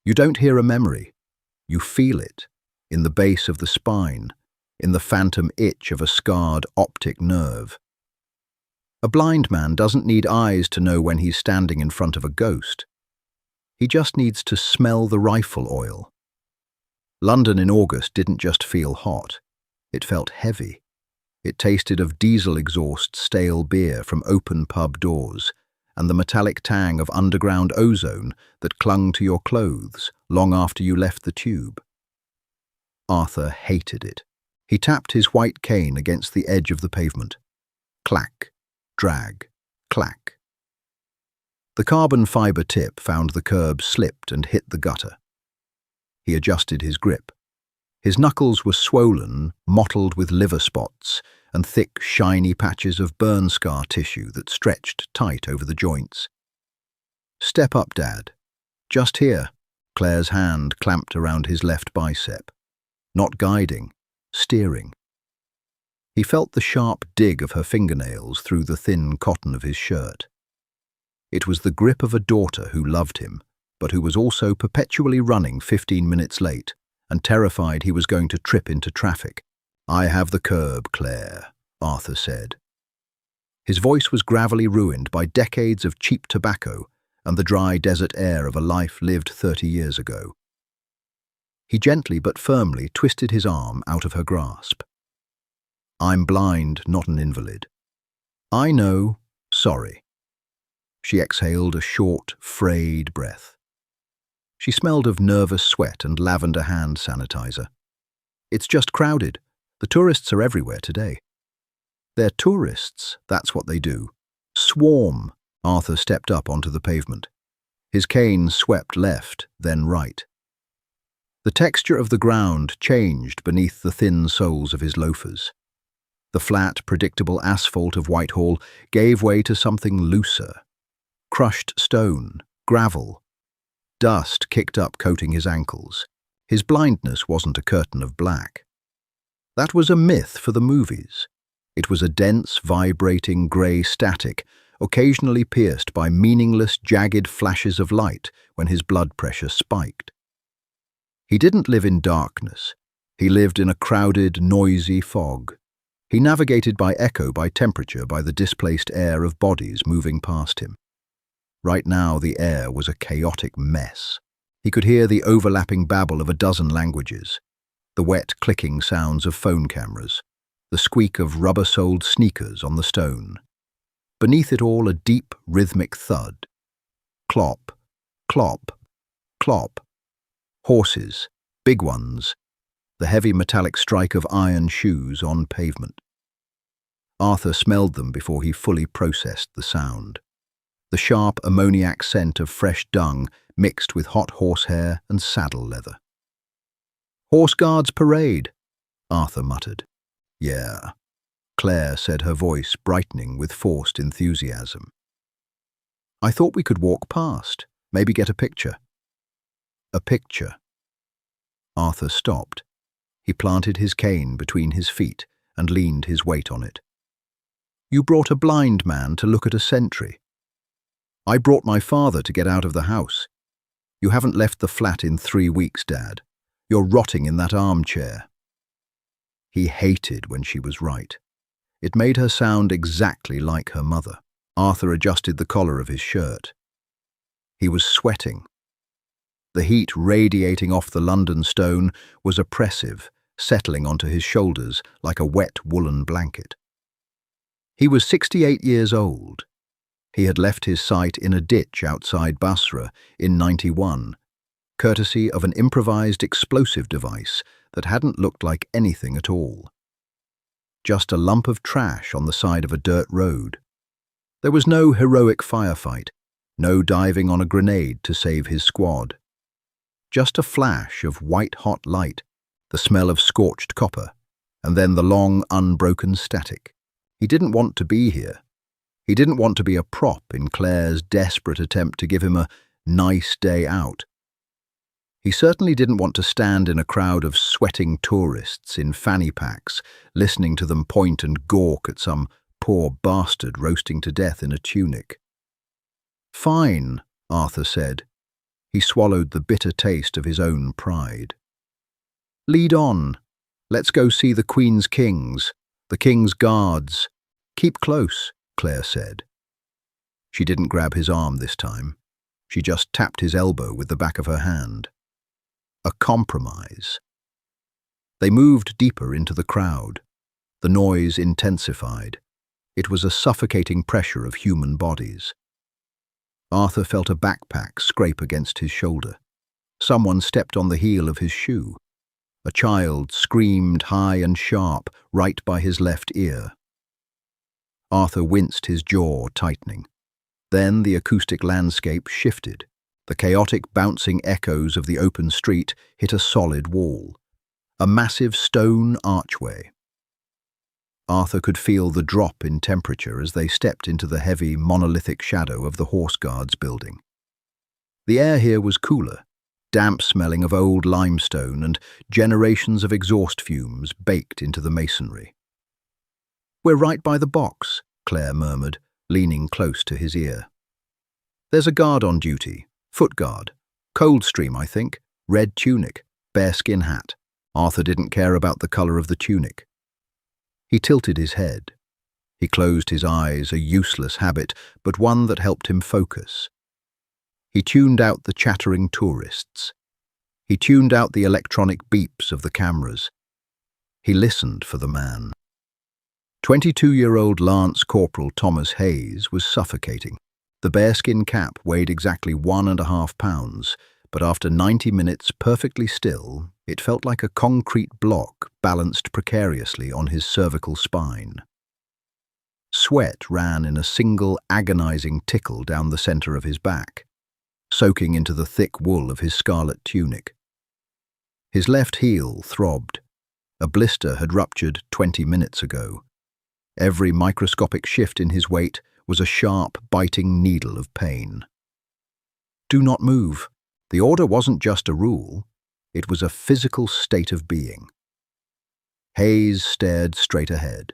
You don't hear a memory. You feel it, in the base of the spine, in the phantom itch of a scarred optic nerve. A blind man doesn't need eyes to know when he's standing in front of a ghost. He just needs to smell the rifle oil. London in August didn't just feel hot. It felt heavy. It tasted of diesel exhaust, stale beer from open pub doors, and the metallic tang of underground ozone that clung to your clothes long after you left the tube. Arthur hated it. He tapped his white cane against the edge of the pavement. Clack, drag, clack. The carbon fibre tip found the curb slipped and hit the gutter. He adjusted his grip. His knuckles were swollen, mottled with liver spots and thick, shiny patches of burn scar tissue that stretched tight over the joints. "Step up, Dad. Just here." Claire's hand clamped around his left bicep. Not guiding, steering. He felt the sharp dig of her fingernails through the thin cotton of his shirt. It was the grip of a daughter who loved him, but who was also perpetually running 15 minutes late and terrified he was going to trip into traffic. "I have the curb, Claire," Arthur said. His voice was gravely ruined by decades of cheap tobacco and the dry desert air of a life lived 30 years ago. He gently but firmly twisted his arm out of her grasp. "I'm blind, not an invalid." "I know, sorry." She exhaled a short, frayed breath. She smelled of nervous sweat and lavender hand sanitizer. "It's just crowded. The tourists are everywhere today." "They're tourists, that's what they do. Swarm." Arthur stepped up onto the pavement. His cane swept left, then right. The texture of the ground changed beneath the thin soles of his loafers. The flat, predictable asphalt of Whitehall gave way to something looser. Crushed stone, gravel. Dust kicked up, coating his ankles. His blindness wasn't a curtain of black. That was a myth for the movies. It was a dense, vibrating grey static, occasionally pierced by meaningless, jagged flashes of light when his blood pressure spiked. He didn't live in darkness. He lived in a crowded, noisy fog. He navigated by echo, by temperature, by the displaced air of bodies moving past him. Right now, the air was a chaotic mess. He could hear the overlapping babble of a dozen languages, the wet clicking sounds of phone cameras, the squeak of rubber-soled sneakers on the stone. Beneath it all, a deep, rhythmic thud. Clop, clop, clop. Horses, big ones, the heavy metallic strike of iron shoes on pavement. Arthur smelled them before he fully processed the sound. The sharp ammoniac scent of fresh dung mixed with hot horsehair and saddle leather. "Horse Guards Parade," Arthur muttered. "Yeah," Claire said, her voice brightening with forced enthusiasm. "I thought we could walk past, maybe get a picture." A picture. Arthur stopped. He planted his cane between his feet and leaned his weight on it. "You brought a blind man to look at a sentry." "I brought my father to get out of the house." "You haven't left the flat in 3 weeks, Dad. You're rotting in that armchair." He hated when she was right. It made her sound exactly like her mother. Arthur adjusted the collar of his shirt. He was sweating. The heat radiating off the London stone was oppressive, settling onto his shoulders like a wet woolen blanket. He was 68 years old. He had left his sight in a ditch outside Basra in '91, courtesy of an improvised explosive device that hadn't looked like anything at all. Just a lump of trash on the side of a dirt road. There was no heroic firefight, no diving on a grenade to save his squad. Just a flash of white-hot light, the smell of scorched copper, and then the long, unbroken static. He didn't want to be here. He didn't want to be a prop in Claire's desperate attempt to give him a nice day out. He certainly didn't want to stand in a crowd of sweating tourists in fanny packs, listening to them point and gawk at some poor bastard roasting to death in a tunic. "Fine," Arthur said. He swallowed the bitter taste of his own pride. "Lead on. Let's go see the Queen's kings, the King's guards. Keep close," Claire said. She didn't grab his arm this time. She just tapped his elbow with the back of her hand. A compromise. They moved deeper into the crowd. The noise intensified. It was a suffocating pressure of human bodies. Arthur felt a backpack scrape against his shoulder. Someone stepped on the heel of his shoe. A child screamed high and sharp right by his left ear. Arthur winced, his jaw tightening. Then the acoustic landscape shifted. The chaotic, bouncing echoes of the open street hit a solid wall. A massive stone archway. Arthur could feel the drop in temperature as they stepped into the heavy, monolithic shadow of the Horse Guards building. The air here was cooler, damp smelling of old limestone and generations of exhaust fumes baked into the masonry. "We're right by the box," Claire murmured, leaning close to his ear. "There's a guard on duty, foot guard. Coldstream, I think, red tunic, bearskin hat." Arthur didn't care about the colour of the tunic. He tilted his head. He closed his eyes, a useless habit, but one that helped him focus. He tuned out the chattering tourists. He tuned out the electronic beeps of the cameras. He listened for the man. 22-year-old Lance Corporal Thomas Hayes was suffocating. The bearskin cap weighed exactly 1.5 pounds, but after 90 minutes perfectly still, it felt like a concrete block balanced precariously on his cervical spine. Sweat ran in a single agonizing tickle down the center of his back, soaking into the thick wool of his scarlet tunic. His left heel throbbed. A blister had ruptured 20 minutes ago. Every microscopic shift in his weight was a sharp, biting needle of pain. "Do not move." The order wasn't just a rule, it was a physical state of being. Hayes stared straight ahead.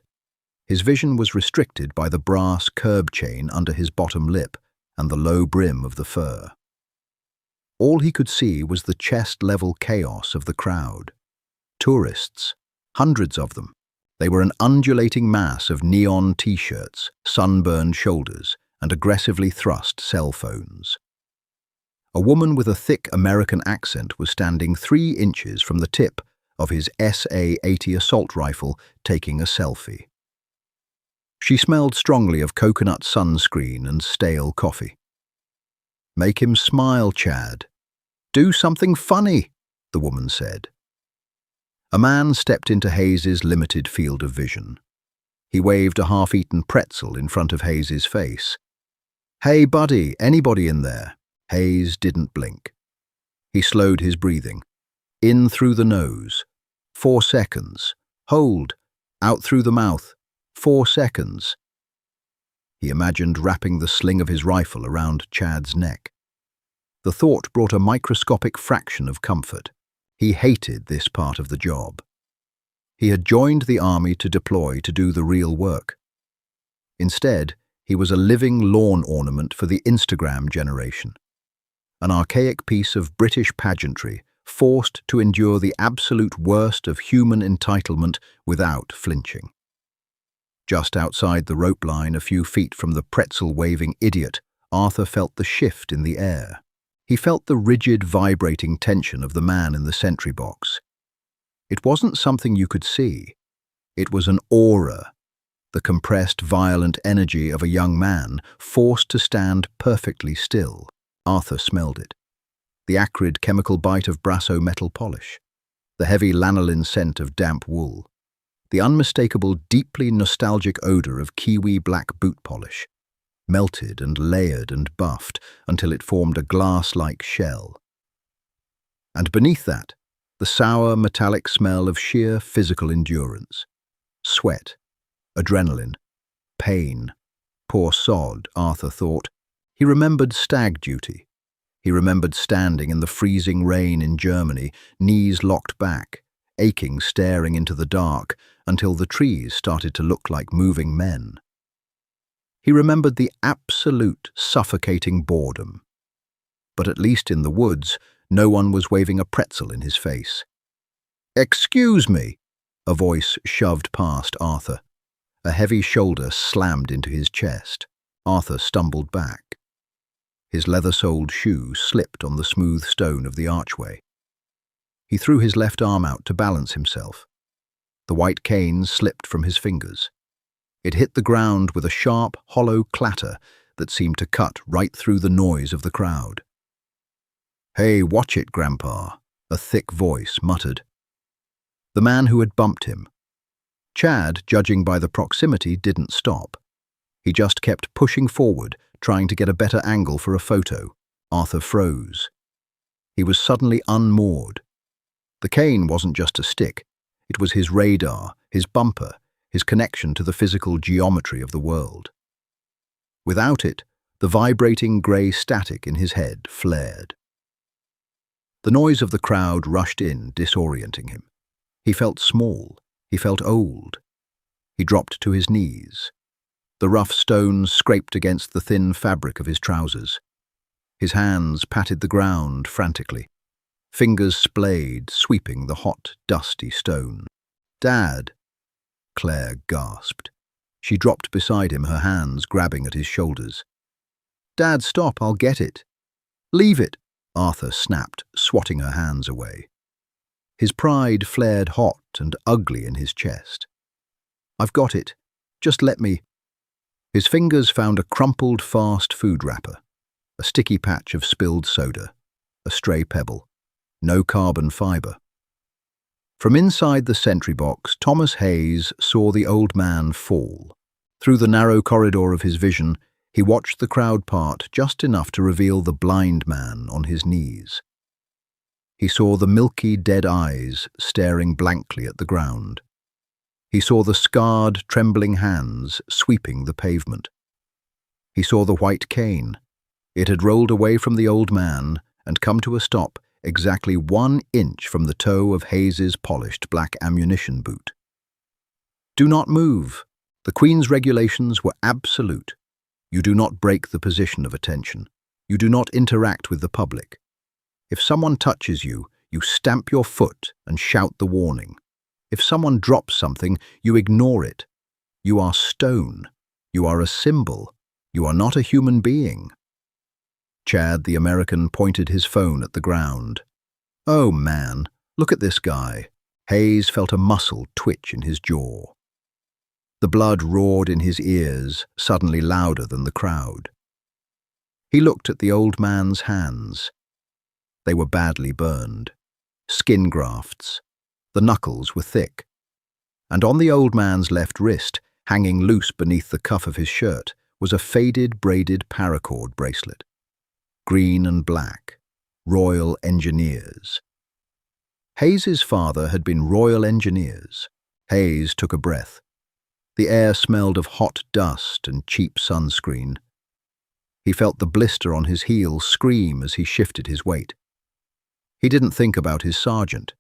His vision was restricted by the brass curb chain under his bottom lip and the low brim of the fur. All he could see was the chest-level chaos of the crowd. Tourists, hundreds of them. They were an undulating mass of neon t-shirts, sunburned shoulders, and aggressively thrust cell phones. A woman with a thick American accent was standing 3 inches from the tip of his SA-80 assault rifle, taking a selfie. She smelled strongly of coconut sunscreen and stale coffee. "Make him smile, Chad. Do something funny," the woman said. A man stepped into Hayes's limited field of vision. He waved a half-eaten pretzel in front of Hayes's face. "Hey, buddy, anybody in there?" Hayes didn't blink. He slowed his breathing. In through the nose. 4 seconds. Hold. Out through the mouth. 4 seconds. He imagined wrapping the sling of his rifle around Chad's neck. The thought brought a microscopic fraction of comfort. He hated this part of the job. He had joined the army to deploy to do the real work. Instead, he was a living lawn ornament for the Instagram generation. An archaic piece of British pageantry, forced to endure the absolute worst of human entitlement without flinching. Just outside the rope line, a few feet from the pretzel-waving idiot, Arthur felt the shift in the air. He felt the rigid, vibrating tension of the man in the sentry box. It wasn't something you could see. It was an aura, the compressed, violent energy of a young man forced to stand perfectly still. Arthur smelled it. The acrid chemical bite of Brasso metal polish. The heavy lanolin scent of damp wool. The unmistakable, deeply nostalgic odor of kiwi black boot polish. Melted and layered and buffed until it formed a glass-like shell. And beneath that, the sour, metallic smell of sheer physical endurance. Sweat. Adrenaline. Pain. Poor sod, Arthur thought. He remembered stag duty. He remembered standing in the freezing rain in Germany, knees locked back, aching, staring into the dark until the trees started to look like moving men. He remembered the absolute, suffocating boredom. but at least in the woods, no one was waving a pretzel in his face. "Excuse me," a voice shoved past Arthur. A heavy shoulder slammed into his chest. Arthur stumbled back. His leather-soled shoe slipped on the smooth stone of the archway. He threw his left arm out to balance himself. The white cane slipped from his fingers. It hit the ground with a sharp, hollow clatter that seemed to cut right through the noise of the crowd. "Hey, watch it, Grandpa," a thick voice muttered. The man who had bumped him. Chad, judging by the proximity, didn't stop. He just kept pushing forward, trying to get a better angle for a photo. Arthur froze. He was suddenly unmoored. The cane wasn't just a stick. It was his radar, his bumper, his connection to the physical geometry of the world. Without it, the vibrating grey static in his head flared. The noise of the crowd rushed in, disorienting him. He felt small. He felt old. He dropped to his knees. The rough stones scraped against the thin fabric of his trousers. His hands patted the ground frantically. Fingers splayed, sweeping the hot, dusty stone. "Dad," Claire gasped. She dropped beside him, her hands grabbing at his shoulders. "Dad, stop, I'll get it." "Leave it," Arthur snapped, swatting her hands away. His pride flared hot and ugly in his chest. "I've got it. Just let me." His fingers found a crumpled fast food wrapper, a sticky patch of spilled soda, a stray pebble. No carbon fiber. From inside the sentry box, Thomas Hayes saw the old man fall. Through the narrow corridor of his vision, he watched the crowd part just enough to reveal the blind man on his knees. He saw the milky, dead eyes staring blankly at the ground. He saw the scarred, trembling hands sweeping the pavement. He saw the white cane. It had rolled away from the old man and come to a stop exactly 1 inch from the toe of Hayes's polished black ammunition boot. "Do not move. The Queen's regulations were absolute. You do not break the position of attention. You do not interact with the public. If someone touches you, you stamp your foot and shout the warning. If someone drops something, you ignore it. You are stone. You are a symbol. You are not a human being." Chad, the American, pointed his phone at the ground. "Oh, man, look at this guy." Hayes felt a muscle twitch in his jaw. The blood roared in his ears, suddenly louder than the crowd. He looked at the old man's hands. They were badly burned. Skin grafts. The knuckles were thick. And on the old man's left wrist, hanging loose beneath the cuff of his shirt, was a faded, braided paracord bracelet. Green and black. Royal Engineers. Hayes's father had been Royal Engineers. Hayes took a breath. The air smelled of hot dust and cheap sunscreen. He felt the blister on his heel scream as he shifted his weight. He didn't think about his sergeant.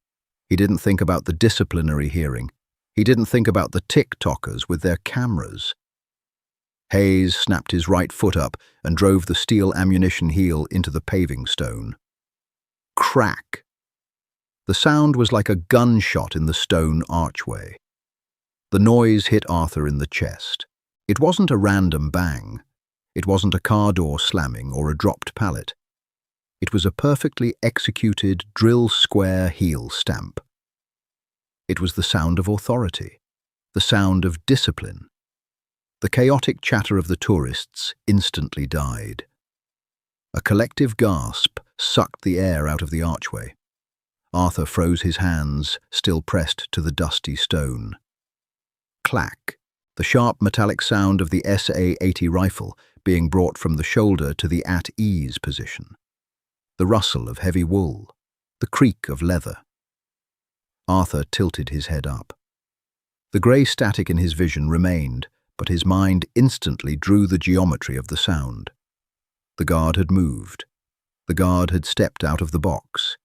He didn't think about the disciplinary hearing. He didn't think about the tick-tockers with their cameras. Hayes snapped his right foot up and drove the steel ammunition heel into the paving stone. Crack! The sound was like a gunshot in the stone archway. The noise hit Arthur in the chest. It wasn't a random bang. It wasn't a car door slamming or a dropped pallet. It was a perfectly executed drill-square heel stamp. It was the sound of authority, the sound of discipline. The chaotic chatter of the tourists instantly died. A collective gasp sucked the air out of the archway. Arthur froze his hands, still pressed to the dusty stone. Clack, the sharp metallic sound of the SA-80 rifle being brought from the shoulder to the at-ease position. The rustle of heavy wool, the creak of leather. Arthur tilted his head up. The grey static in his vision remained, but his mind instantly drew the geometry of the sound. The guard had moved. The guard had stepped out of the box.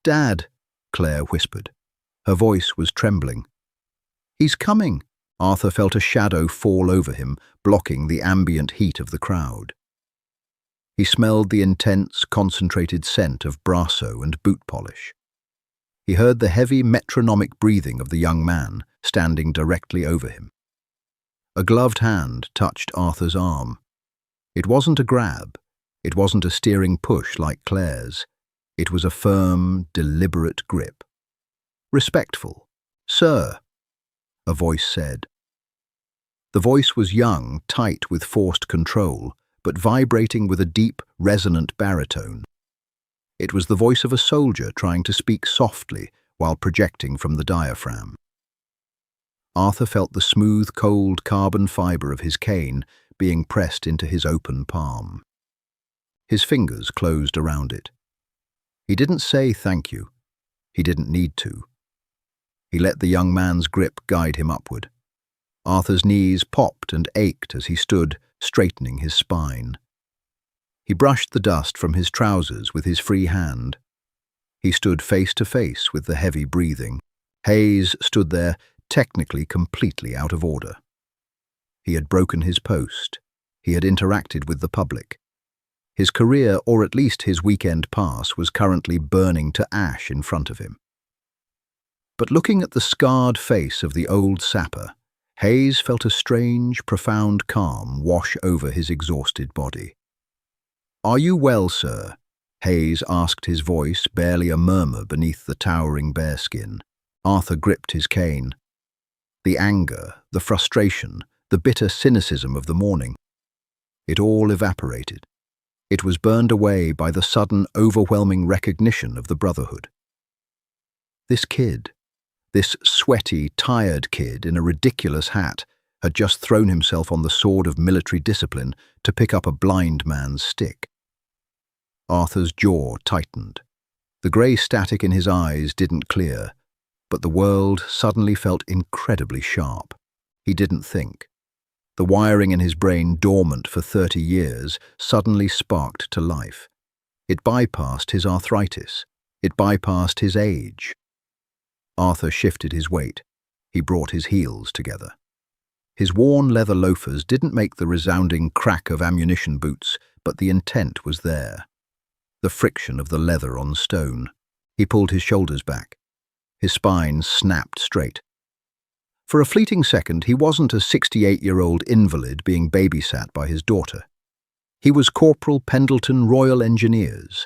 "Dad," Claire whispered. Her voice was trembling. "He's coming." Arthur felt a shadow fall over him, blocking the ambient heat of the crowd. He smelled the intense, concentrated scent of brasso and boot polish. He heard the heavy, metronomic breathing of the young man standing directly over him. A gloved hand touched Arthur's arm. It wasn't a grab. It wasn't a steering push like Claire's. It was a firm, deliberate grip. "Respectful, sir," a voice said. The voice was young, tight with forced control, but vibrating with a deep, resonant baritone. It was the voice of a soldier trying to speak softly while projecting from the diaphragm. Arthur felt the smooth, cold carbon fibre of his cane being pressed into his open palm. His fingers closed around it. He didn't say thank you. He didn't need to. He let the young man's grip guide him upward. Arthur's knees popped and ached as he stood, straightening his spine. He brushed the dust from his trousers with his free hand. He stood face to face with the heavy breathing. Hayes stood there, technically completely out of order. He had broken his post. He had interacted with the public. His career, or at least his weekend pass, was currently burning to ash in front of him. But looking at the scarred face of the old sapper, Hayes felt a strange, profound calm wash over his exhausted body. "Are you well, sir?" Hayes asked, his voice barely a murmur beneath the towering bearskin. Arthur gripped his cane. The anger, the frustration, the bitter cynicism of the morning. It all evaporated. It was burned away by the sudden, overwhelming recognition of the brotherhood. This kid, this sweaty, tired kid in a ridiculous hat, had just thrown himself on the sword of military discipline to pick up a blind man's stick. Arthur's jaw tightened. The grey static in his eyes didn't clear, but the world suddenly felt incredibly sharp. He didn't think. The wiring in his brain, dormant for 30 years, suddenly sparked to life. It bypassed his arthritis. It bypassed his age. Arthur shifted his weight. He brought his heels together. His worn leather loafers didn't make the resounding crack of ammunition boots, but the intent was there. The friction of the leather on stone. He pulled his shoulders back. His spine snapped straight. For a fleeting second, he wasn't a 68-year-old invalid being babysat by his daughter. He was Corporal Pendleton, Royal Engineers.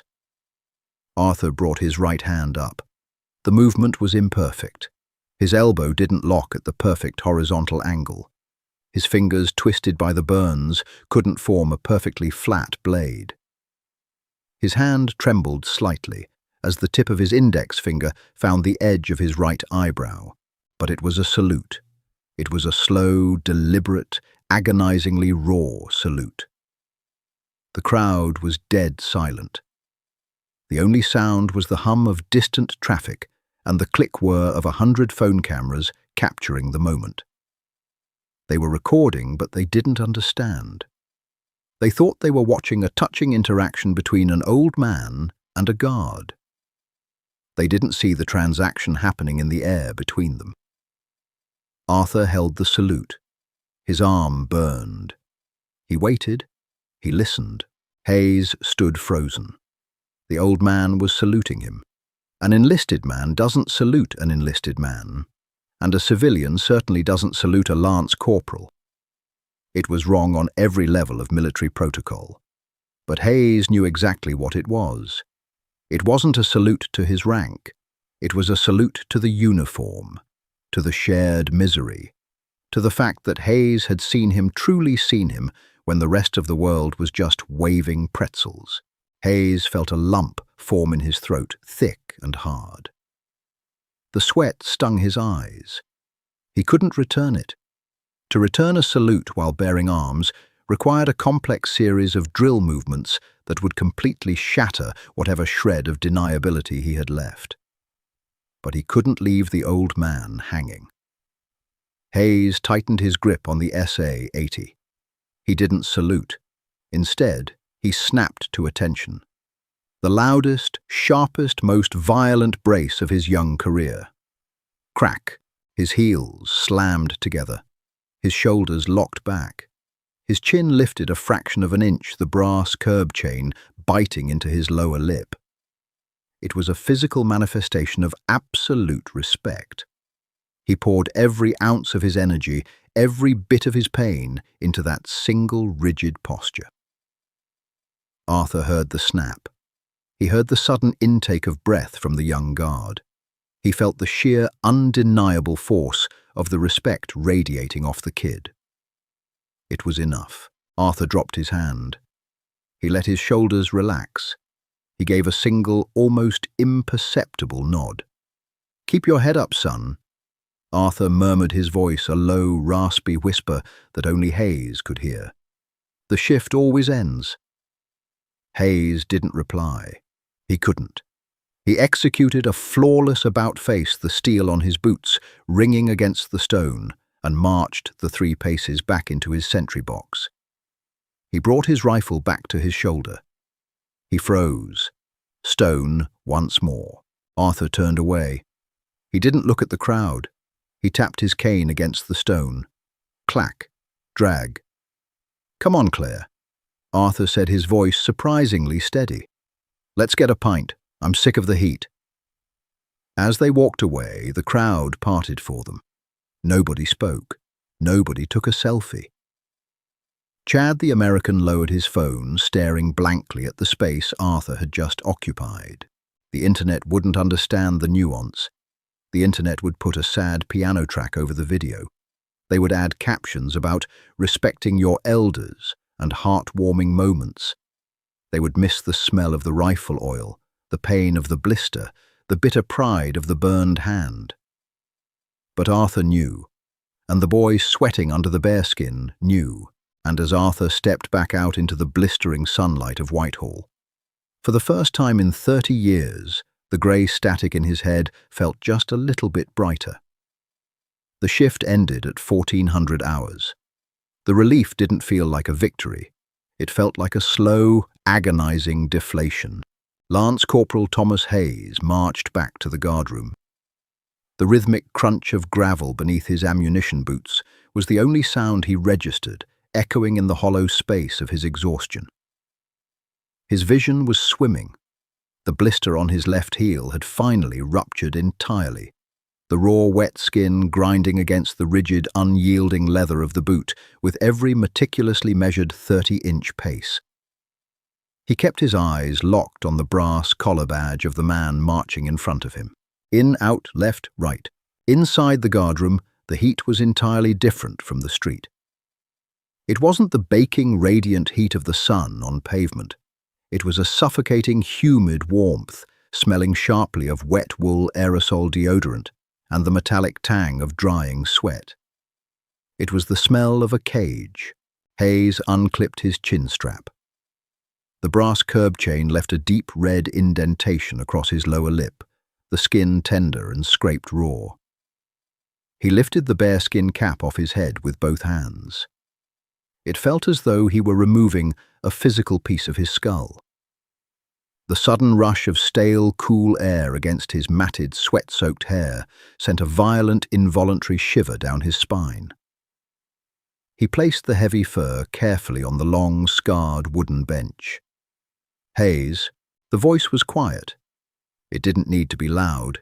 Arthur brought his right hand up. The movement was imperfect. His elbow didn't lock at the perfect horizontal angle. His fingers, twisted by the burns, couldn't form a perfectly flat blade. His hand trembled slightly as the tip of his index finger found the edge of his right eyebrow. But it was a salute. It was a slow, deliberate, agonizingly raw salute. The crowd was dead silent. The only sound was the hum of distant traffic and the click-whir of 100 phone cameras capturing the moment. They were recording, but they didn't understand. They thought they were watching a touching interaction between an old man and a guard. They didn't see the transaction happening in the air between them. Arthur held the salute. His arm burned. He waited. He listened. Hayes stood frozen. The old man was saluting him. An enlisted man doesn't salute an enlisted man, and a civilian certainly doesn't salute a lance corporal. It was wrong on every level of military protocol. But Hayes knew exactly what it was. It wasn't a salute to his rank. It was a salute to the uniform, to the shared misery, to the fact that Hayes had seen him, truly seen him, when the rest of the world was just waving pretzels. Hayes felt a lump form in his throat, thick and hard. The sweat stung his eyes. He couldn't return it. To return a salute while bearing arms required a complex series of drill movements that would completely shatter whatever shred of deniability he had left. But he couldn't leave the old man hanging. Hayes tightened his grip on the SA-80. He didn't salute. Instead, he snapped to attention. The loudest, sharpest, most violent brace of his young career. Crack, his heels slammed together. His shoulders locked back. His chin lifted a fraction of an inch, the brass curb chain biting into his lower lip. It was a physical manifestation of absolute respect. He poured every ounce of his energy, every bit of his pain, into that single rigid posture. Arthur heard the snap. He heard the sudden intake of breath from the young guard. He felt the sheer, undeniable force of the respect radiating off the kid. It was enough. Arthur dropped his hand. He let his shoulders relax. He gave a single, almost imperceptible nod. "Keep your head up, son." Arthur murmured, his voice a low, raspy whisper that only Hayes could hear. "The shift always ends." Hayes didn't reply. He couldn't. He executed a flawless about-face, the steel on his boots ringing against the stone, and marched the 3 paces back into his sentry box. He brought his rifle back to his shoulder. He froze. Stone once more. Arthur turned away. He didn't look at the crowd. He tapped his cane against the stone. Clack. Drag. "Come on, Claire." Arthur said, his voice surprisingly steady. "Let's get a pint. I'm sick of the heat." As they walked away, the crowd parted for them. Nobody spoke. Nobody took a selfie. Chad the American lowered his phone, staring blankly at the space Arthur had just occupied. The internet wouldn't understand the nuance. The internet would put a sad piano track over the video. They would add captions about respecting your elders and heartwarming moments. They would miss the smell of the rifle oil, the pain of the blister, the bitter pride of the burned hand. But Arthur knew, and the boy sweating under the bearskin knew, and as Arthur stepped back out into the blistering sunlight of Whitehall, for the first time in 30 years, the grey static in his head felt just a little bit brighter. The shift ended at 1400 hours. The relief didn't feel like a victory. It felt like a slow, agonizing deflation. Lance Corporal Thomas Hayes marched back to the guardroom. The rhythmic crunch of gravel beneath his ammunition boots was the only sound he registered, echoing in the hollow space of his exhaustion. His vision was swimming. The blister on his left heel had finally ruptured entirely, the raw, wet skin grinding against the rigid, unyielding leather of the boot with every meticulously measured 30-inch pace. He kept his eyes locked on the brass collar badge of the man marching in front of him. In, out, left, right. Inside the guardroom, the heat was entirely different from the street. It wasn't the baking, radiant heat of the sun on pavement. It was a suffocating, humid warmth, smelling sharply of wet wool aerosol deodorant and the metallic tang of drying sweat. It was the smell of a cage. Hayes unclipped his chin strap. The brass curb chain left a deep red indentation across his lower lip, the skin tender and scraped raw. He lifted the bearskin cap off his head with both hands. It felt as though he were removing a physical piece of his skull. The sudden rush of stale, cool air against his matted, sweat-soaked hair sent a violent, involuntary shiver down his spine. He placed the heavy fur carefully on the long, scarred wooden bench. Hayes, the voice was quiet. It didn't need to be loud.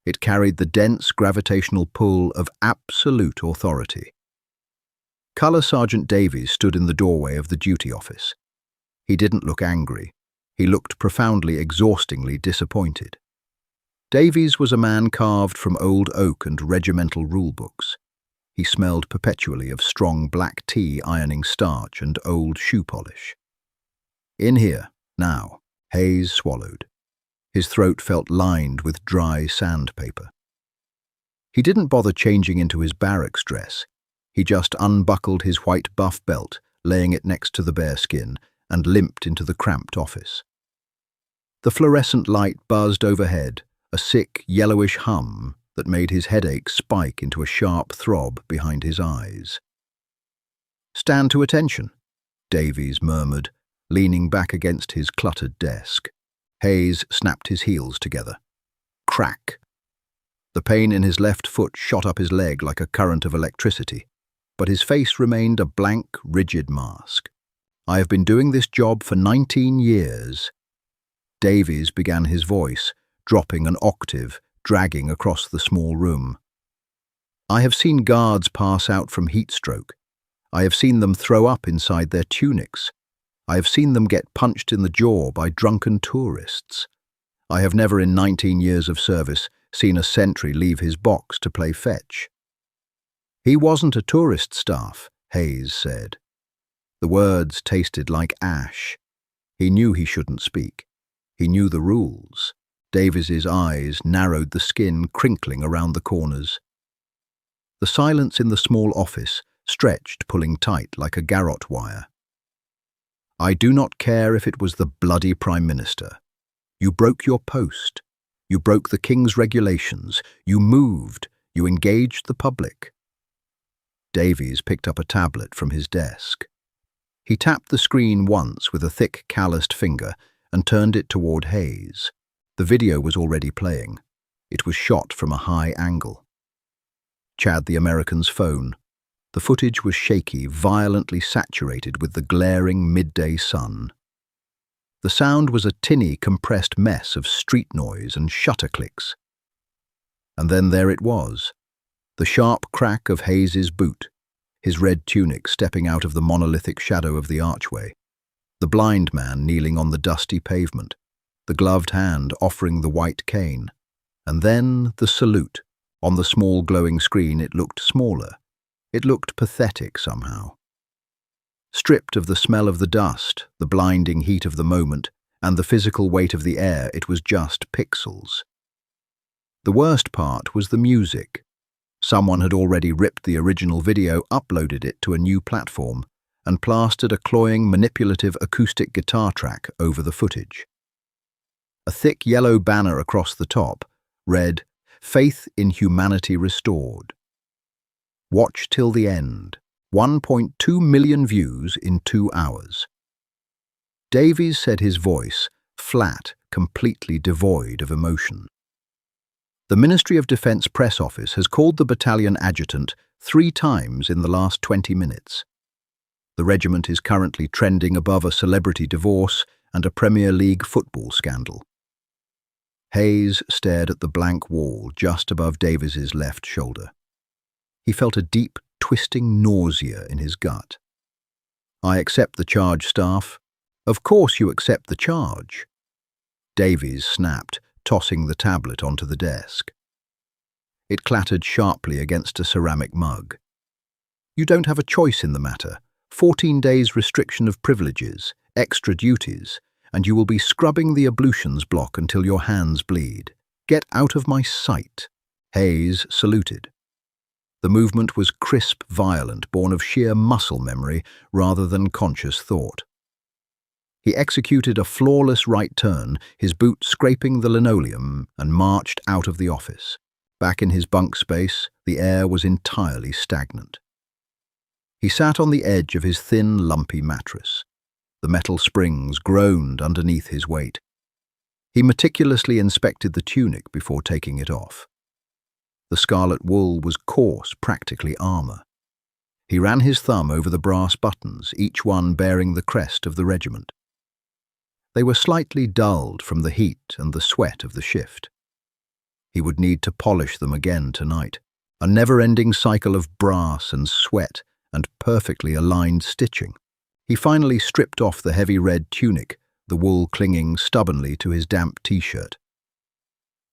It carried the dense gravitational pull of absolute authority. Colour Sergeant Davies stood in the doorway of the duty office. He didn't look angry. He looked profoundly, exhaustingly disappointed. Davies was a man carved from old oak and regimental rulebooks. He smelled perpetually of strong black tea, ironing starch, and old shoe polish. "In here, now," Hayes swallowed. His throat felt lined with dry sandpaper. He didn't bother changing into his barracks dress. He just unbuckled his white buff belt, laying it next to the bearskin, and limped into the cramped office. The fluorescent light buzzed overhead, a sick, yellowish hum that made his headache spike into a sharp throb behind his eyes. "Stand to attention," Davies murmured, leaning back against his cluttered desk. Hayes snapped his heels together. Crack! The pain in his left foot shot up his leg like a current of electricity. but his face remained a blank, rigid mask. "I have been doing this job for 19 years. Davies began his voice, dropping an octave, dragging across the small room. "I have seen guards pass out from heat stroke. I have seen them throw up inside their tunics. I have seen them get punched in the jaw by drunken tourists. I have never in 19 years of service seen a sentry leave his box to play fetch." "He wasn't a tourist staff," Hayes said. The words tasted like ash. He knew he shouldn't speak. He knew the rules. Davies's eyes narrowed, the skin crinkling around the corners. The silence in the small office stretched, pulling tight like a garrote wire. "I do not care if it was the bloody Prime Minister. You broke your post. You broke the King's regulations. You moved. You engaged the public." Davies picked up a tablet from his desk. He tapped the screen once with a thick, calloused finger and turned it toward Hayes. The video was already playing. It was shot from a high angle. Chad the American's phone. The footage was shaky, violently saturated with the glaring midday sun. The sound was a tinny, compressed mess of street noise and shutter clicks. And then there it was, the sharp crack of Hayes's boot, his red tunic stepping out of the monolithic shadow of the archway, the blind man kneeling on the dusty pavement, the gloved hand offering the white cane, and then the salute. On the small glowing screen it looked smaller. It looked pathetic somehow. Stripped of the smell of the dust, the blinding heat of the moment, and the physical weight of the air, it was just pixels. The worst part was the music. Someone had already ripped the original video, uploaded it to a new platform, and plastered a cloying, manipulative acoustic guitar track over the footage. A thick yellow banner across the top read, "Faith in Humanity Restored. Watch till the end. 1.2 million views in 2 hours." Davies said, his voice flat, completely devoid of emotion. "The Ministry of Defence press office has called the battalion adjutant 3 times in the last 20 minutes. The regiment is currently trending above a celebrity divorce and a Premier League football scandal." Hayes stared at the blank wall just above Davies's left shoulder. He felt a deep, twisting nausea in his gut. "I accept the charge, staff." "Of course you accept the charge." Davies snapped, tossing the tablet onto the desk. It clattered sharply against a ceramic mug. "You don't have a choice in the matter. 14 days restriction of privileges, extra duties, and you will be scrubbing the ablutions block until your hands bleed. Get out of my sight." Hayes saluted. The movement was crisp, violent, born of sheer muscle memory rather than conscious thought. He executed a flawless right turn, his boot scraping the linoleum, and marched out of the office. Back in his bunk space, the air was entirely stagnant. He sat on the edge of his thin, lumpy mattress. The metal springs groaned underneath his weight. He meticulously inspected the tunic before taking it off. The scarlet wool was coarse, practically armor. He ran his thumb over the brass buttons, each one bearing the crest of the regiment. They were slightly dulled from the heat and the sweat of the shift. He would need to polish them again tonight, a never-ending cycle of brass and sweat and perfectly aligned stitching. He finally stripped off the heavy red tunic, the wool clinging stubbornly to his damp t-shirt.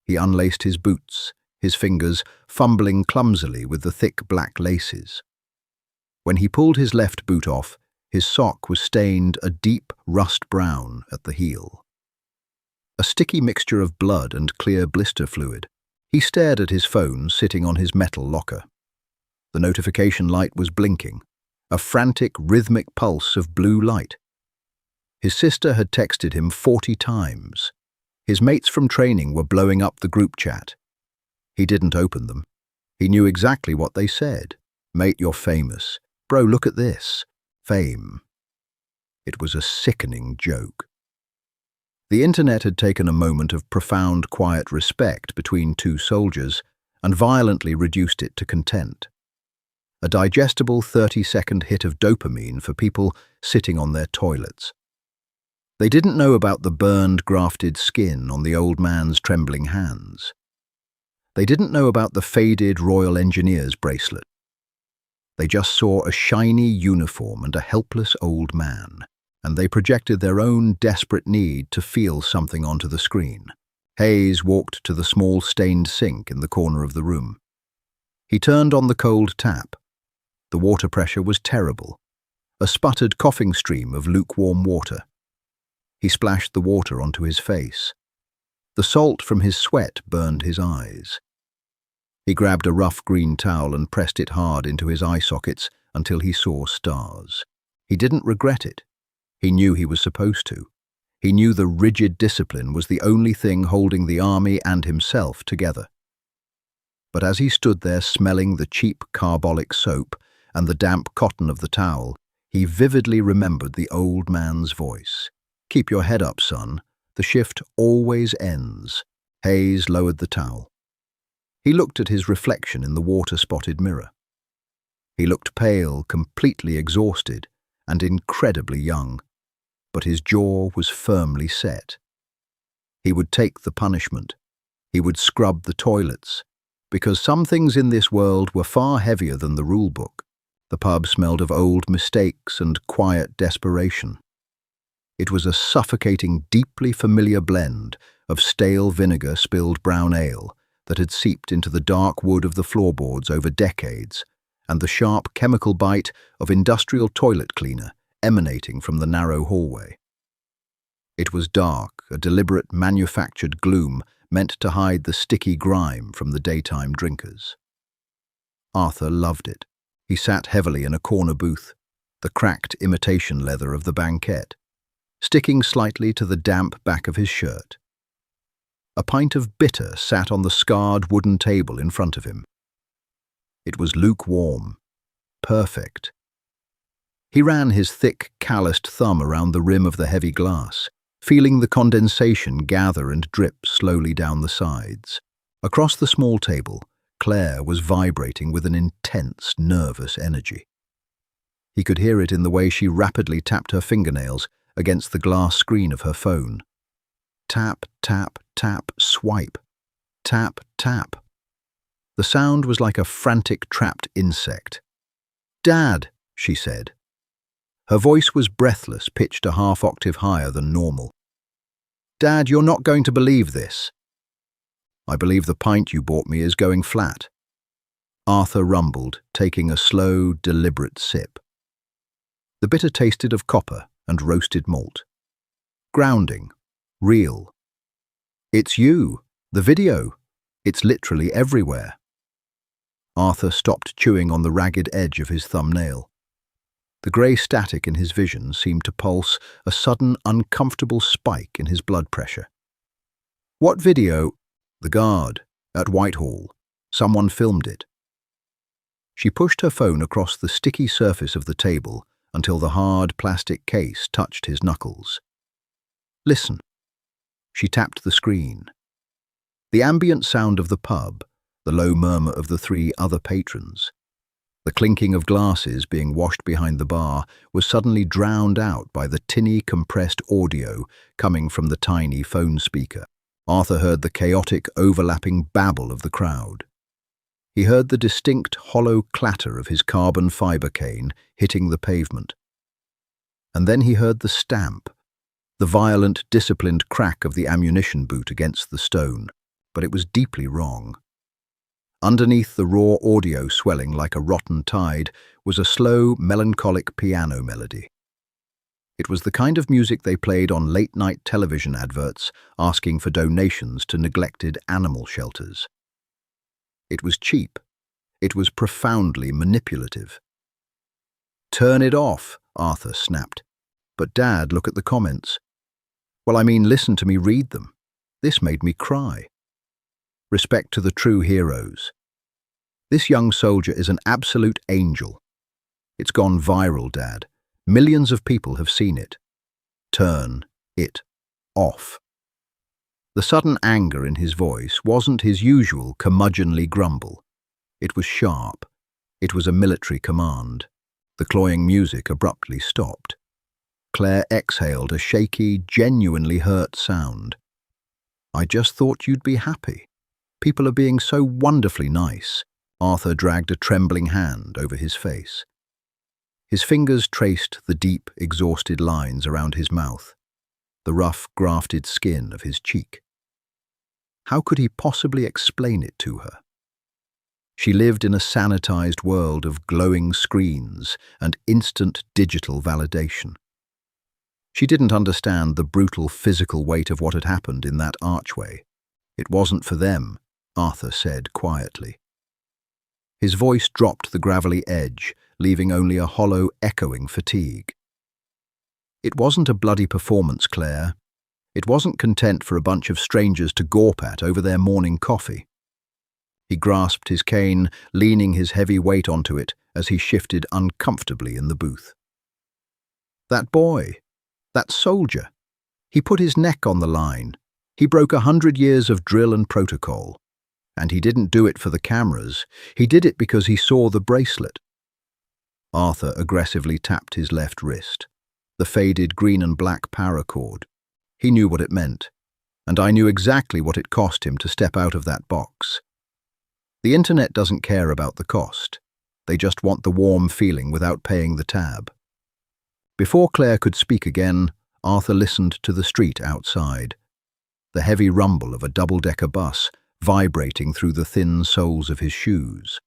He unlaced his boots, his fingers fumbling clumsily with the thick black laces. When he pulled his left boot off, his sock was stained a deep rust brown at the heel. A sticky mixture of blood and clear blister fluid. He stared at his phone sitting on his metal locker. The notification light was blinking, a frantic, rhythmic pulse of blue light. His sister had texted him 40 times. His mates from training were blowing up the group chat. He didn't open them. He knew exactly what they said. "Mate, you're famous. Bro, look at this. Fame." It was a sickening joke. The internet had taken a moment of profound, quiet respect between two soldiers and violently reduced it to content. a digestible 30-second hit of dopamine for people sitting on their toilets. They didn't know about the burned, grafted skin on the old man's trembling hands. They didn't know about the faded Royal Engineers bracelet. They just saw a shiny uniform and a helpless old man, and they projected their own desperate need to feel something onto the screen. Hayes walked to the small stained sink in the corner of the room. He turned on the cold tap. The water pressure was terrible, a sputtered coughing stream of lukewarm water. He splashed the water onto his face. The salt from his sweat burned his eyes. He grabbed a rough green towel and pressed it hard into his eye sockets until he saw stars. He didn't regret it. He knew he was supposed to. He knew the rigid discipline was the only thing holding the army and himself together. But as he stood there smelling the cheap carbolic soap and the damp cotton of the towel, he vividly remembered the old man's voice. "Keep your head up, son. The shift always ends." Hayes lowered the towel. He looked at his reflection in the water-spotted mirror. He looked pale, completely exhausted, and incredibly young, but his jaw was firmly set. He would take the punishment. He would scrub the toilets, because some things in this world were far heavier than the rulebook. The pub smelled of old mistakes and quiet desperation. It was a suffocating, deeply familiar blend of stale vinegar spilled brown ale that had seeped into the dark wood of the floorboards over decades, and the sharp chemical bite of industrial toilet cleaner emanating from the narrow hallway. It was dark, a deliberate manufactured gloom meant to hide the sticky grime from the daytime drinkers. Arthur loved it. He sat heavily in a corner booth, the cracked imitation leather of the banquette, sticking slightly to the damp back of his shirt. A pint of bitter sat on the scarred wooden table in front of him. It was lukewarm, perfect. He ran his thick, calloused thumb around the rim of the heavy glass, feeling the condensation gather and drip slowly down the sides. Across the small table, Claire was vibrating with an intense, nervous energy. He could hear it in the way she rapidly tapped her fingernails against the glass screen of her phone. Tap, tap, tap, swipe. Tap, tap. The sound was like a frantic, trapped insect. "Dad," she said. Her voice was breathless, pitched a half-octave higher than normal. "Dad, you're not going to believe this." "I believe the pint you bought me is going flat." Arthur rumbled, taking a slow, deliberate sip. The bitter tasted of copper and roasted malt. Grounding. Real. "It's you. The video. It's literally everywhere." Arthur stopped chewing on the ragged edge of his thumbnail. The grey static in his vision seemed to pulse a sudden, uncomfortable spike in his blood pressure. "What video?" "The guard. At Whitehall. Someone filmed it." She pushed her phone across the sticky surface of the table until the hard plastic case touched his knuckles. "Listen." She tapped the screen. The ambient sound of the pub, the low murmur of the 3 other patrons, the clinking of glasses being washed behind the bar was suddenly drowned out by the tinny, compressed audio coming from the tiny phone speaker. Arthur heard the chaotic, overlapping babble of the crowd. He heard the distinct, hollow clatter of his carbon fiber cane hitting the pavement. And then he heard the stamp, the violent, disciplined crack of the ammunition boot against the stone, but it was deeply wrong. Underneath the raw audio swelling like a rotten tide was a slow, melancholic piano melody. It was the kind of music they played on late-night television adverts asking for donations to neglected animal shelters. It was cheap. It was profoundly manipulative. "Turn it off," Arthur snapped. "But Dad, look at the comments." "Well, I mean, listen to me read them. This made me cry." Respect to the true heroes. This young soldier is an absolute angel. It's gone viral, Dad. Millions of people have seen it. Turn it off. The sudden anger in his voice wasn't his usual curmudgeonly grumble. It was sharp, It was a military command. The cloying music abruptly stopped. Claire exhaled a shaky, genuinely hurt sound. "I just thought you'd be happy. People are being so wonderfully nice." Arthur dragged a trembling hand over his face. His fingers traced the deep, exhausted lines around his mouth, the rough, grafted skin of his cheek. How could he possibly explain it to her? She lived in a sanitized world of glowing screens and instant digital validation. She didn't understand the brutal physical weight of what had happened in that archway. "It wasn't for them," Arthur said quietly. His voice dropped the gravelly edge, leaving only a hollow, echoing fatigue. "It wasn't a bloody performance, Claire. It wasn't content for a bunch of strangers to gawp at over their morning coffee." He grasped his cane, leaning his heavy weight onto it as he shifted uncomfortably in the booth. "That boy, that soldier, he put his neck on the line. He broke 100 years of drill and protocol. And he didn't do it for the cameras. He did it because he saw the bracelet." Arthur aggressively tapped his left wrist, the faded green and black paracord. He knew what it meant, and I knew exactly what it cost him to step out of that box. The internet doesn't care about the cost. They just want the warm feeling without paying the tab. Before Claire could speak again, Arthur listened to the street outside. The heavy rumble of a double-decker bus vibrating through the thin soles of his shoes.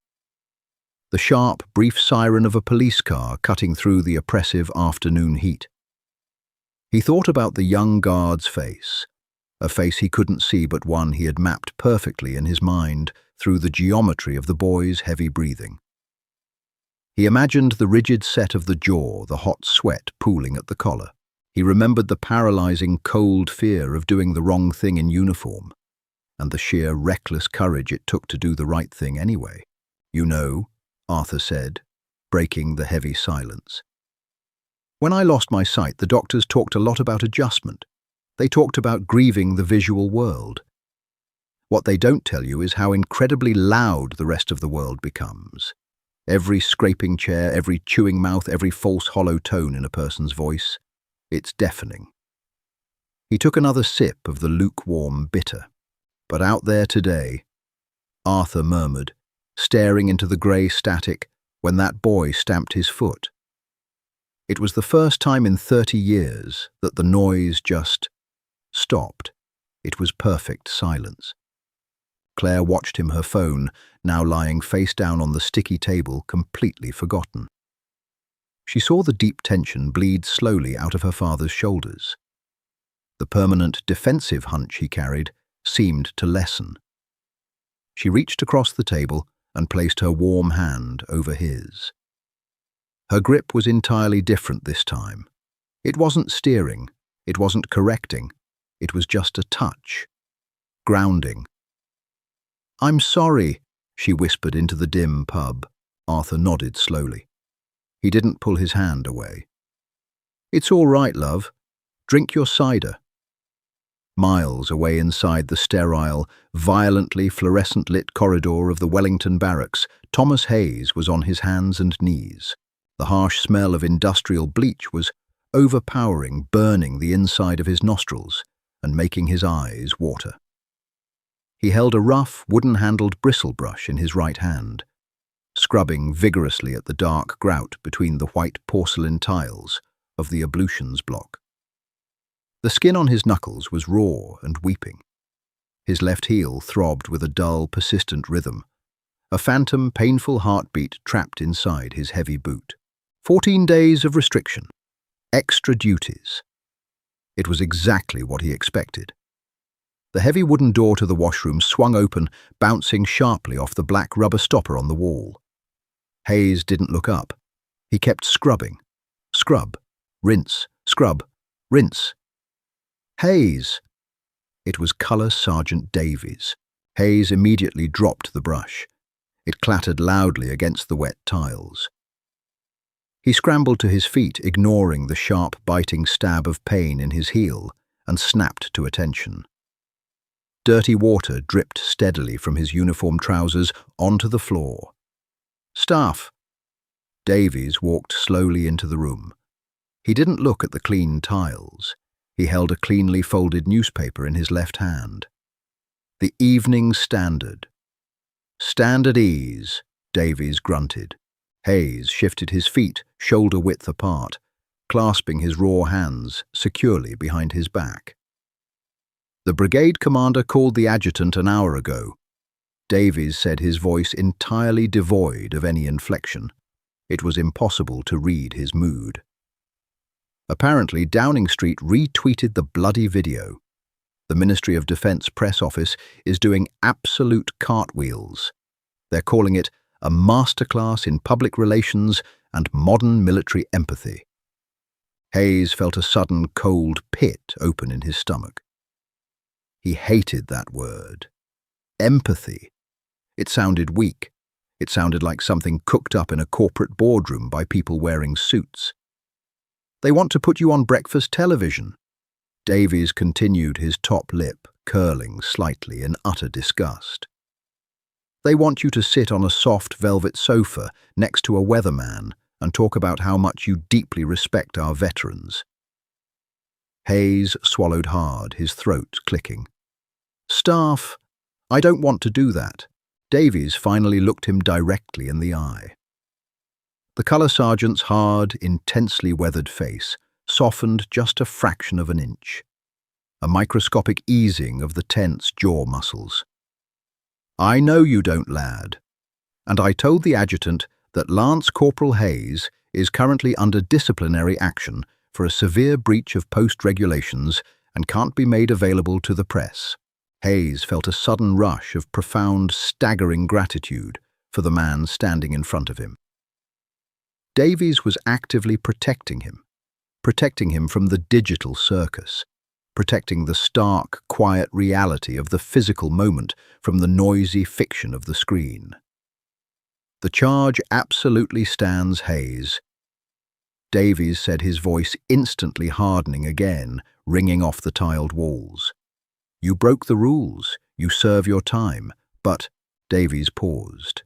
The sharp, brief siren of a police car cutting through the oppressive afternoon heat. He thought about the young guard's face, a face he couldn't see but one he had mapped perfectly in his mind through the geometry of the boy's heavy breathing. He imagined the rigid set of the jaw, the hot sweat pooling at the collar. He remembered the paralyzing, cold fear of doing the wrong thing in uniform, and the sheer reckless courage it took to do the right thing anyway. "You know," Arthur said, breaking the heavy silence. "When I lost my sight, the doctors talked a lot about adjustment. They talked about grieving the visual world. What they don't tell you is how incredibly loud the rest of the world becomes. Every scraping chair, every chewing mouth, every false hollow tone in a person's voice. It's deafening." He took another sip of the lukewarm bitter. "But out there today," Arthur murmured, staring into the grey static when that boy stamped his foot. It was the first time in 30 years that the noise just stopped. It was perfect silence. Claire watched him, her phone, now lying face down on the sticky table, completely forgotten. She saw the deep tension bleed slowly out of her father's shoulders. The permanent defensive hunch he carried seemed to lessen. She reached across the table and placed her warm hand over his. Her grip was entirely different this time. It wasn't steering, it wasn't correcting, it was just a touch. Grounding. "I'm sorry," she whispered into the dim pub. Arthur nodded slowly. He didn't pull his hand away. "It's all right, love. Drink your cider." Miles away inside the sterile, violently fluorescent-lit corridor of the Wellington barracks, Thomas Hayes was on his hands and knees. The harsh smell of industrial bleach was overpowering, burning the inside of his nostrils and making his eyes water. He held a rough, wooden-handled bristle brush in his right hand, scrubbing vigorously at the dark grout between the white porcelain tiles of the ablutions block. The skin on his knuckles was raw and weeping. His left heel throbbed with a dull, persistent rhythm, a phantom, painful heartbeat trapped inside his heavy boot. 14 days of restriction. Extra duties. It was exactly what he expected. The heavy wooden door to the washroom swung open, bouncing sharply off the black rubber stopper on the wall. Hayes didn't look up. He kept scrubbing. Scrub. Rinse. Scrub. Rinse. "Hayes!" It was Colour Sergeant Davies. Hayes immediately dropped the brush. It clattered loudly against the wet tiles. He scrambled to his feet, ignoring the sharp, biting stab of pain in his heel, and snapped to attention. Dirty water dripped steadily from his uniform trousers onto the floor. Staff. Davies walked slowly into the room. He didn't look at the clean tiles. He held a cleanly folded newspaper in his left hand. The Evening Standard. Stand at ease, Davies grunted. Hayes shifted his feet shoulder-width apart, clasping his raw hands securely behind his back. The brigade commander called the adjutant an hour ago. Davies said, his voice entirely devoid of any inflection. It was impossible to read his mood. Apparently, Downing Street retweeted the bloody video. The Ministry of Defence press office is doing absolute cartwheels. They're calling it a masterclass in public relations and modern military empathy. Hayes felt a sudden cold pit open in his stomach. He hated that word. Empathy. It sounded weak. It sounded like something cooked up in a corporate boardroom by people wearing suits. They want to put you on breakfast television. Davies continued, his top lip curling slightly in utter disgust. They want you to sit on a soft velvet sofa next to a weatherman and talk about how much you deeply respect our veterans. Hayes swallowed hard, his throat clicking. Staff, I don't want to do that. Davies finally looked him directly in the eye. The colour sergeant's hard, intensely weathered face softened just a fraction of an inch. A microscopic easing of the tense jaw muscles. I know you don't, lad. And I told the adjutant that Lance Corporal Hayes is currently under disciplinary action for a severe breach of post regulations and can't be made available to the press. Hayes felt a sudden rush of profound, staggering gratitude for the man standing in front of him. Davies was actively protecting him from the digital circus, protecting the stark, quiet reality of the physical moment from the noisy fiction of the screen. The charge absolutely stands, Hayes. Davies said, his voice instantly hardening again, ringing off the tiled walls. You broke the rules, you serve your time, but Davies paused.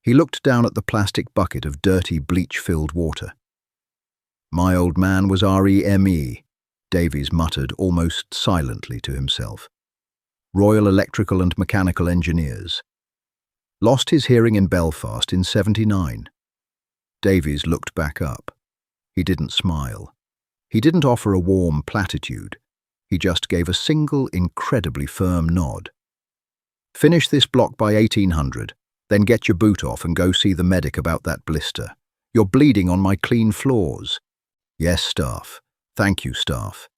He looked down at the plastic bucket of dirty, bleach-filled water. My old man was REME, Davies muttered almost silently to himself. Royal Electrical and Mechanical Engineers. Lost his hearing in Belfast in '79. Davies looked back up. He didn't smile. He didn't offer a warm platitude. He just gave a single, incredibly firm nod. Finish this block by 1800, then get your boot off and go see the medic about that blister. You're bleeding on my clean floors. Yes, staff. Thank you, staff.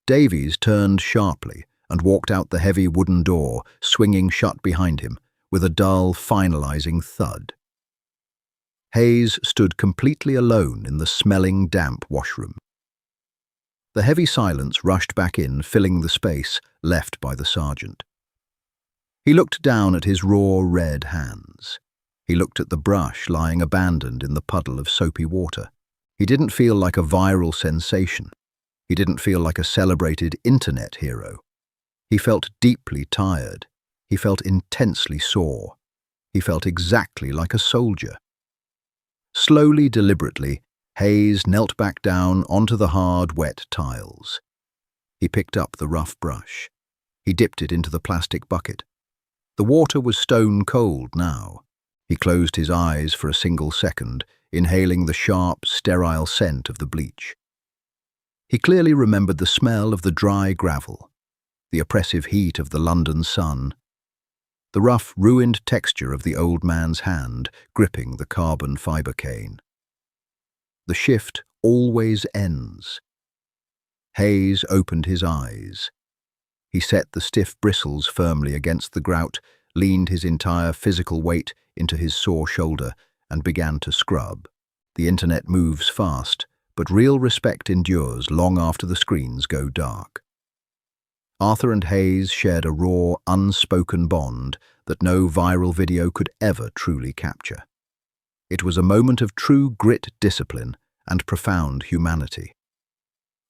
Davies turned sharply and walked out the heavy wooden door, swinging shut behind him, with a dull, finalizing thud. Hayes stood completely alone in the smelling, damp washroom. The heavy silence rushed back in, filling the space left by the sergeant. He looked down at his raw, red hands. He looked at the brush lying abandoned in the puddle of soapy water. He didn't feel like a viral sensation. He didn't feel like a celebrated internet hero. He felt deeply tired. He felt intensely sore. He felt exactly like a soldier. Slowly, deliberately, Hayes knelt back down onto the hard, wet tiles. He picked up the rough brush. He dipped it into the plastic bucket. The water was stone cold now. He closed his eyes for a single second, inhaling the sharp, sterile scent of the bleach. He clearly remembered the smell of the dry gravel, the oppressive heat of the London sun, the rough, ruined texture of the old man's hand gripping the carbon fibre cane. The shift always ends. Hayes opened his eyes. He set the stiff bristles firmly against the grout, leaned his entire physical weight into his sore shoulder, and began to scrub. The internet moves fast, but real respect endures long after the screens go dark. Arthur and Hayes shared a raw, unspoken bond that no viral video could ever truly capture. It was a moment of true grit, discipline, and profound humanity.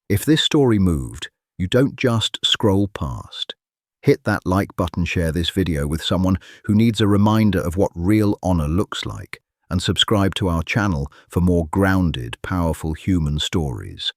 If this story moved, you don't just scroll past. Hit that like button, share this video with someone who needs a reminder of what real honor looks like, and subscribe to our channel for more grounded, powerful human stories.